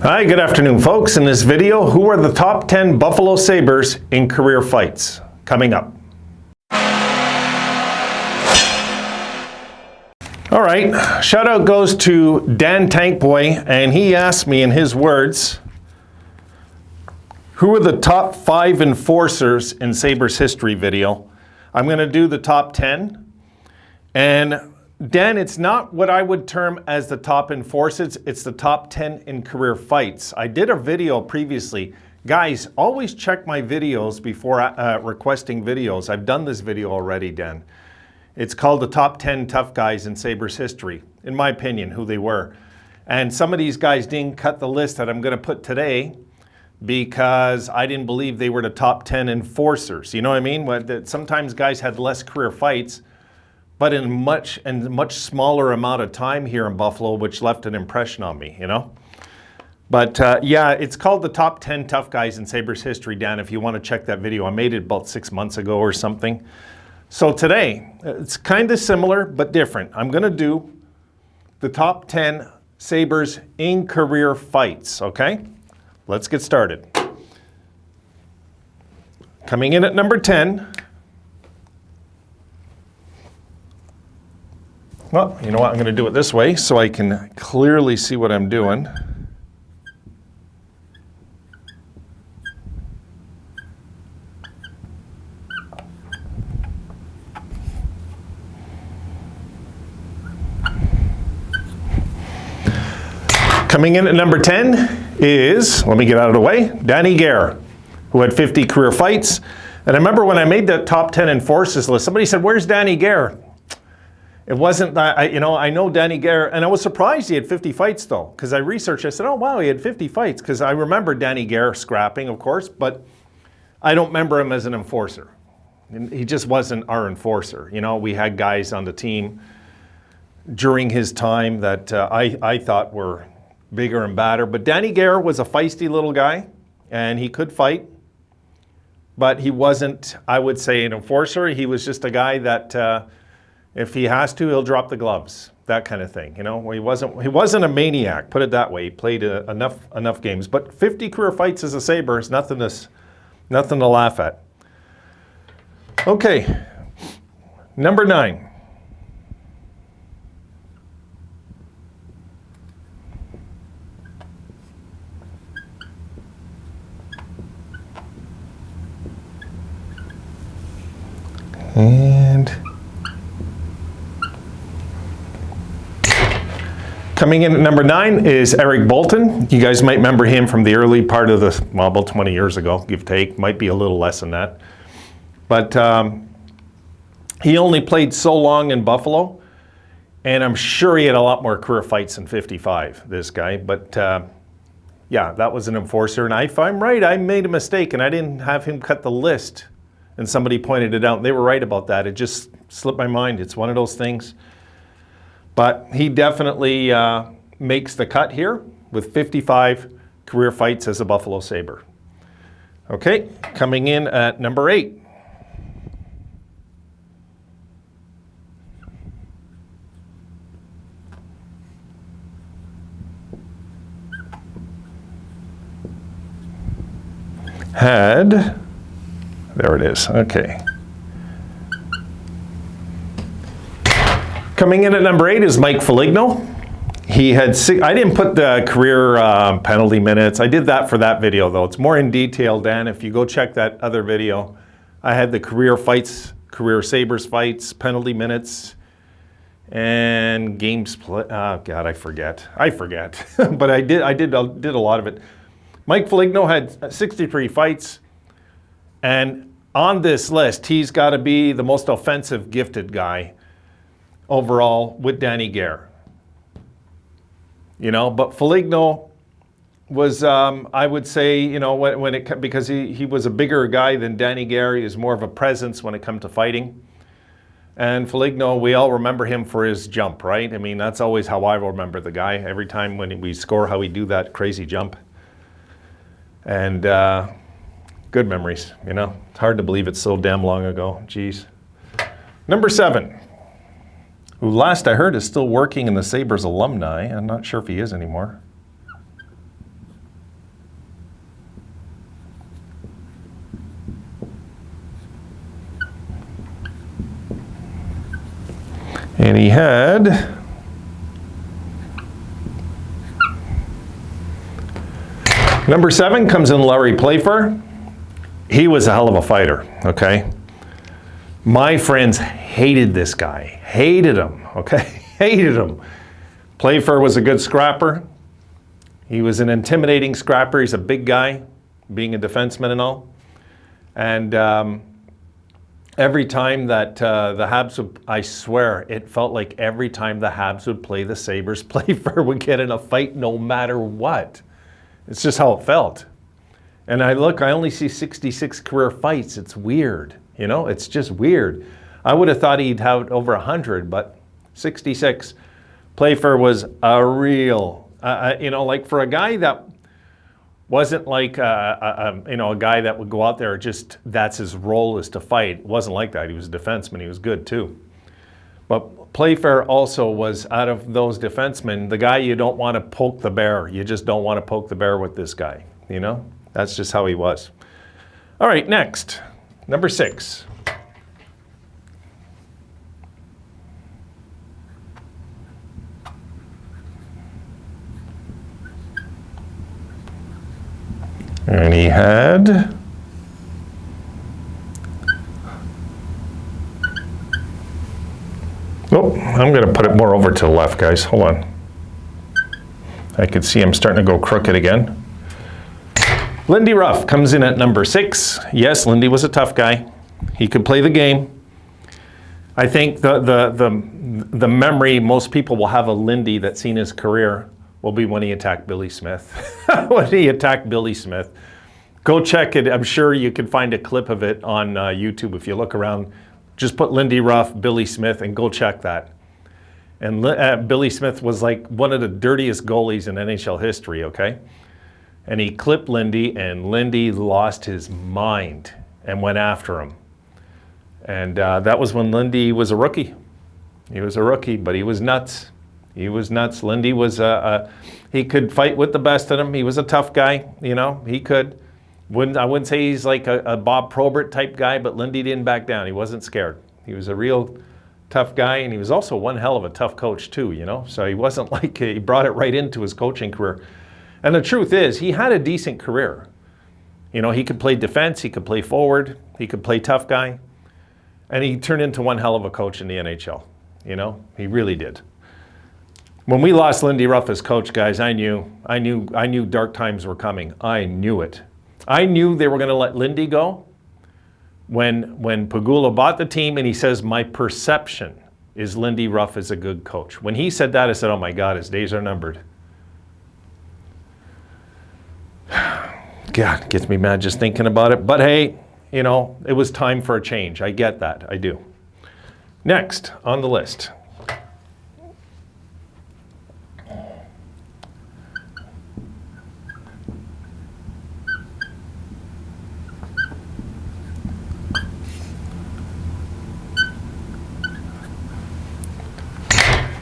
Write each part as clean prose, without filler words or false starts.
Hi, good afternoon, folks. In this video, who are the top 10 Buffalo Sabres in career fights? Coming up. All right, shout out goes to Dan Tankboy, and he asked me in his words, who are the top 5 enforcers in Sabres history video? I'm going to do the top 10. And Dan, it's not what I would term as the top enforcers, it's the top 10 in career fights. I did a video previously. Guys, always check my videos before requesting videos. I've done this video already, Dan. It's called the top 10 tough guys in Sabres history, in my opinion, who they were. And some of these guys didn't cut the list that I'm going to put today because I didn't believe they were the top 10 enforcers. You know what I mean? Sometimes guys had less career fights, but in much smaller amount of time here in Buffalo, which left an impression on me, you know? But yeah, it's called the top 10 tough guys in Sabres history, Dan, if you want to check that video. I made it about 6 months ago or something. So today, it's kind of similar, but different. I'm going to do the top 10 Sabres in career fights, okay? Let's get started. Coming in at number 10. Well, you know what? I'm going to do it this way so I can clearly see what I'm doing. Coming in at number 10 is, let me get out of the way, Danny Gare, who had 50 career fights. And I remember when I made that top 10 enforcers list, somebody said, "Where's Danny Gare?" It wasn't, I know Danny Gare, and I was surprised he had 50 fights though, because I researched, I said, oh wow, he had 50 fights, because I remember Danny Gare scrapping, of course, but I don't remember him as an enforcer. He just wasn't our enforcer. You know, we had guys on the team during his time that I thought were bigger and badder, but Danny Gare was a feisty little guy, and he could fight, but he wasn't, I would say, an enforcer. He was just a guy that if he has to, he'll drop the gloves, that kind of thing. You know, he wasn't a maniac, put it that way. He played enough games, but 50 career fights as a Sabre is nothing to laugh at. Okay, number 9. And coming in at number 9 is Eric Bolton. You guys might remember him from the early part of the, well, about 20 years ago, give or take. Might be a little less than that. But he only played so long in Buffalo, and I'm sure he had a lot more career fights than 55, this guy. But yeah, that was an enforcer. And if I'm right, I made a mistake, and I didn't have him cut the list. And somebody pointed it out, and they were right about that. It just slipped my mind. It's one of those things. But he definitely makes the cut here with 55 career fights as a Buffalo Sabre. Okay, coming in at number 8. There it is, okay. Coming in at number 8 is Mike Filigno. He had I didn't put the career penalty minutes. I did that for that video though. It's more in detail, Dan. If you go check that other video, I had the career fights, career Sabres fights, penalty minutes, and games play. Oh God, I forget. But I did a lot of it. Mike Filigno had 63 fights, and on this list, he's got to be the most offensive gifted guy overall with Danny Gare. You know, but Filigno was, I would say, you know, because he was a bigger guy than Danny Gare. He was more of a presence when it comes to fighting. And Filigno, we all remember him for his jump, right? I mean, that's always how I remember the guy. Every time when we score, how he do that crazy jump. And good memories, you know. It's hard to believe it's so damn long ago. Jeez. Number 7. who last I heard is still working in the Sabres alumni. I'm not sure if he is anymore. And he had number 7 comes in Larry Playfair. He was a hell of a fighter, okay? My friends hated this guy, hated him, okay? Hated him. Playfair was a good scrapper. He was an intimidating scrapper. He's a big guy, being a defenseman and all. And every time that the Habs would, I swear, it felt like every time the Habs would play the Sabres, Playfair would get in a fight no matter what. It's just how it felt. And I only see 66 career fights. It's weird, you know, it's just weird. I would have thought he'd have over 100, but 66. Playfair was a real, you know, like for a guy that wasn't like, you know, a guy that would go out there just, that's his role is to fight. It wasn't like that. He was a defenseman. He was good too. But Playfair also was, out of those defensemen, the guy you don't want to poke the bear. You just don't want to poke the bear with this guy, you know? That's just how he was. All right, next, number 6. And he had oh, I'm going to put it more over to the left, guys. Hold on. I could see I'm starting to go crooked again. Lindy Ruff comes in at number 6. Yes, Lindy was a tough guy. He could play the game. I think the memory most people will have of Lindy that's seen his career will be when he attacked Billy Smith. When he attacked Billy Smith. Go check it. I'm sure you can find a clip of it on YouTube if you look around. Just put Lindy Ruff, Billy Smith, and go check that. And Billy Smith was like one of the dirtiest goalies in NHL history, okay? And he clipped Lindy, and Lindy lost his mind and went after him. And that was when Lindy was a rookie. He was a rookie, but he was nuts. He was nuts. Lindy was, he could fight with the best of them. He was a tough guy, you know, he could. I wouldn't say he's like a Bob Probert type guy, but Lindy didn't back down. He wasn't scared. He was a real tough guy, and he was also one hell of a tough coach too, you know. So he wasn't like, he brought it right into his coaching career. And the truth is, he had a decent career. You know, he could play defense, he could play forward, he could play tough guy, and he turned into one hell of a coach in the NHL. You know, he really did. When we lost Lindy Ruff as coach, guys, I knew dark times were coming. I knew it. I knew they were going to let Lindy go when Pagula bought the team, and he says, my perception is Lindy Ruff is a good coach. When he said that, I said, oh my God, his days are numbered. God, gets me mad just thinking about it. But hey, you know, it was time for a change. I get that. I do. Next on the list.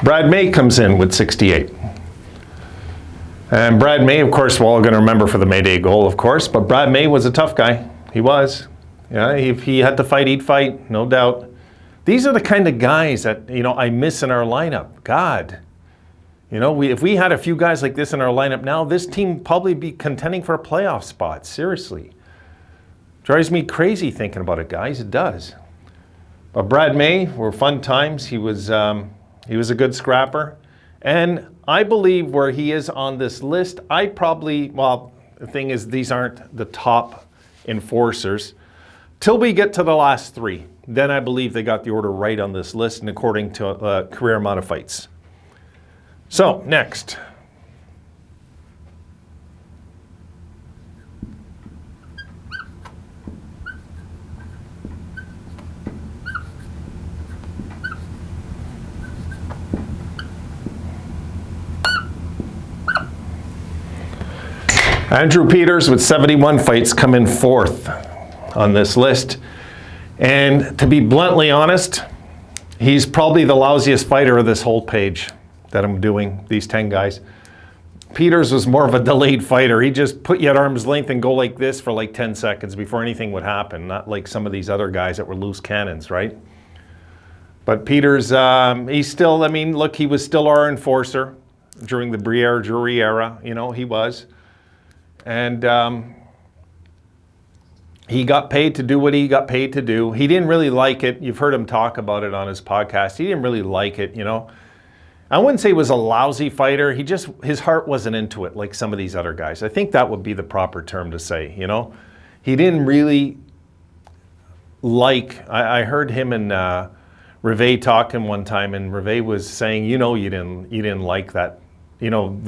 Brad May comes in with 68. And Brad May, of course, we're all going to remember for the May Day goal, of course, but Brad May was a tough guy. He was. Yeah, if he had to fight, he'd fight, no doubt. These are the kind of guys that, you know, I miss in our lineup. God. You know, if we had a few guys like this in our lineup now, this team would probably be contending for a playoff spot. Seriously. Drives me crazy thinking about it, guys. It does. But Brad May were fun times. He was a good scrapper. And I believe where he is on this list, well, the thing is, these aren't the top enforcers. Till we get to the last 3, then I believe they got the order right on this list and according to career amount of fights. So, next. Andrew Peters with 71 fights come in 4th on this list. And to be bluntly honest, he's probably the lousiest fighter of this whole page that I'm doing, these 10 guys. Peters was more of a delayed fighter. He just put you at arm's length and go like this for like 10 seconds before anything would happen, not like some of these other guys that were loose cannons, right? But Peter's, he's still, I mean, look, he was still our enforcer during the Briere Jury era. You know, he was. And he got paid to do what he got paid to do. He didn't really like it. You've heard him talk about it on his podcast. He didn't really like it, you know. I wouldn't say he was a lousy fighter. His heart wasn't into it like some of these other guys. I think that would be the proper term to say, you know. He didn't really like, I heard him and Rivet talking one time, and Rivet was saying, you know, you didn't like that, you know,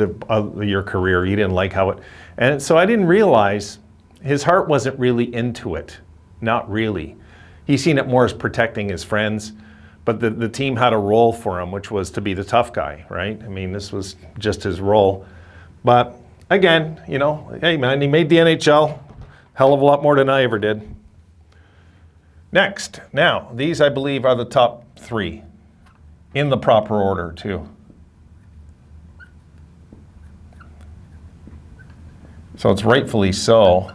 your career. You didn't like how it, and so I didn't realize his heart wasn't really into it. Not really. He seen it more as protecting his friends, but the team had a role for him, which was to be the tough guy, right? I mean, this was just his role. But again, you know, hey man, he made the NHL. Hell of a lot more than I ever did. Next, now, these I believe are the top 3 in the proper order too. So it's rightfully so.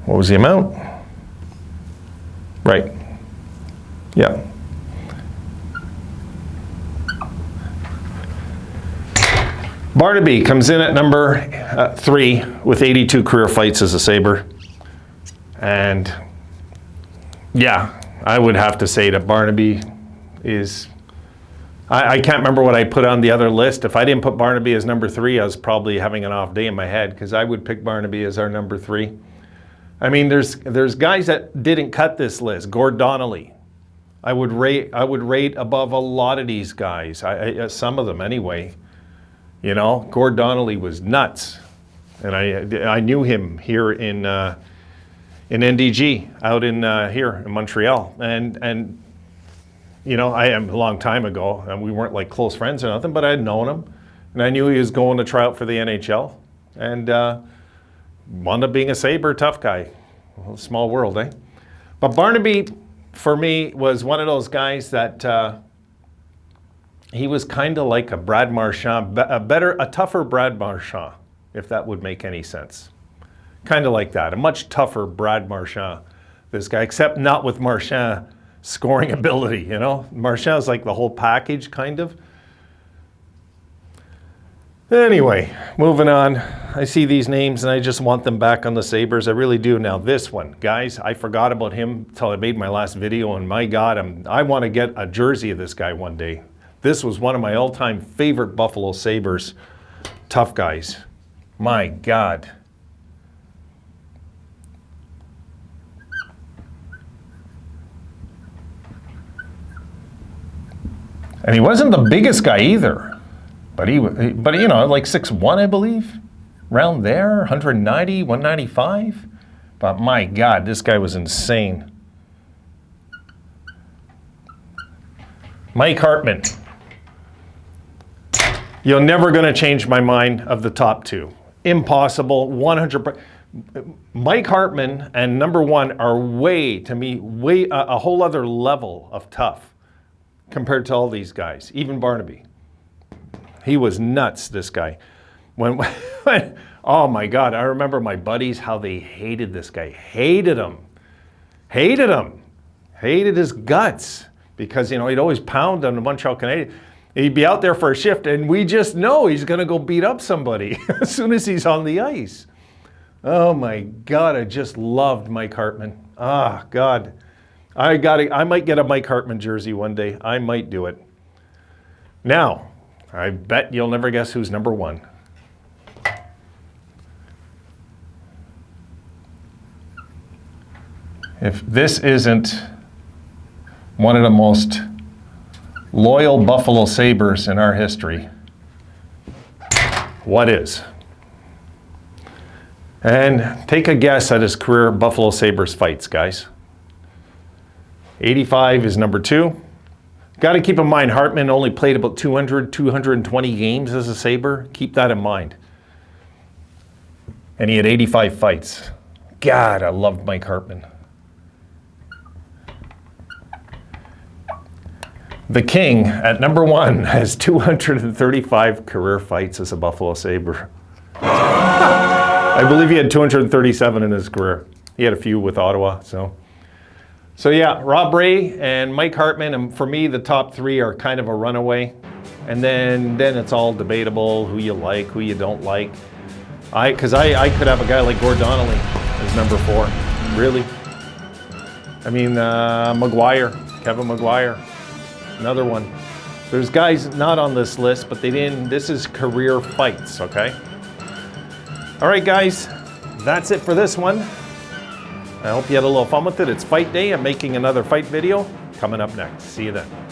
What was the amount? Right. Yeah. Barnaby comes in at number 3 with 82 career fights as a Sabre. And yeah, I would have to say that Barnaby is, I can't remember what I put on the other list. If I didn't put Barnaby as number 3, I was probably having an off day in my head, because I would pick Barnaby as our number 3. I mean, there's guys that didn't cut this list. Gord Donnelly, I would rate above a lot of these guys. Some of them anyway. You know, Gord Donnelly was nuts, and I knew him here in NDG out in here in Montreal, and you know, I am a long time ago, and we weren't like close friends or nothing, but I had known him, and I knew he was going to try out for the NHL, and wound up being a Sabre, tough guy. Well, small world, eh? But Barnaby, for me, was one of those guys that he was kind of like a Brad Marchand, a tougher Brad Marchand, if that would make any sense. Kind of like that, a much tougher Brad Marchand, this guy, except not with Marchand scoring ability, you know? Marchand's like the whole package, kind of. Anyway, moving on. I see these names and I just want them back on the Sabres. I really do. Now this one, guys, I forgot about him until I made my last video, and my God, I want to get a jersey of this guy one day. This was one of my all-time favorite Buffalo Sabres tough guys. My God. And he wasn't the biggest guy either, but you know, like 6'1", I believe, around there, 190, 195. But my God, this guy was insane. Mike Hartman. You're never going to change my mind of the top 2. Impossible, 100%. Mike Hartman and number 1 are to me, a whole other level of tough compared to all these guys, even Barnaby. He was nuts, this guy. When oh my God, I remember my buddies, how they hated this guy. Hated him. Hated his guts, because, you know, he'd always pound on the Montreal Canadiens. He'd be out there for a shift, and we just know he's going to go beat up somebody as soon as he's on the ice. Oh my God, I just loved Mike Hartman. Ah, God. I might get a Mike Hartman jersey one day. I might do it. Now, I bet you'll never guess who's number 1. If this isn't one of the most loyal Buffalo Sabres in our history, what is? And take a guess at his career Buffalo Sabres fights, guys. 85 is number 2. Got to keep in mind, Hartman only played about 220 games as a Sabre. Keep that in mind. And he had 85 fights. God, I loved Mike Hartman. The King, at number 1, has 235 career fights as a Buffalo Sabre. I believe he had 237 in his career. He had a few with Ottawa, so yeah, Rob Ray and Mike Hartman, and for me, the top three are kind of a runaway. And then it's all debatable who you like, who you don't like. Because I could have a guy like Gord Donnelly as number 4, really. I mean, Kevin Maguire, another one. There's guys not on this list, but this is career fights, okay? All right, guys, that's it for this one. I hope you had a little fun with it. It's fight day. I'm making another fight video coming up next. See you then.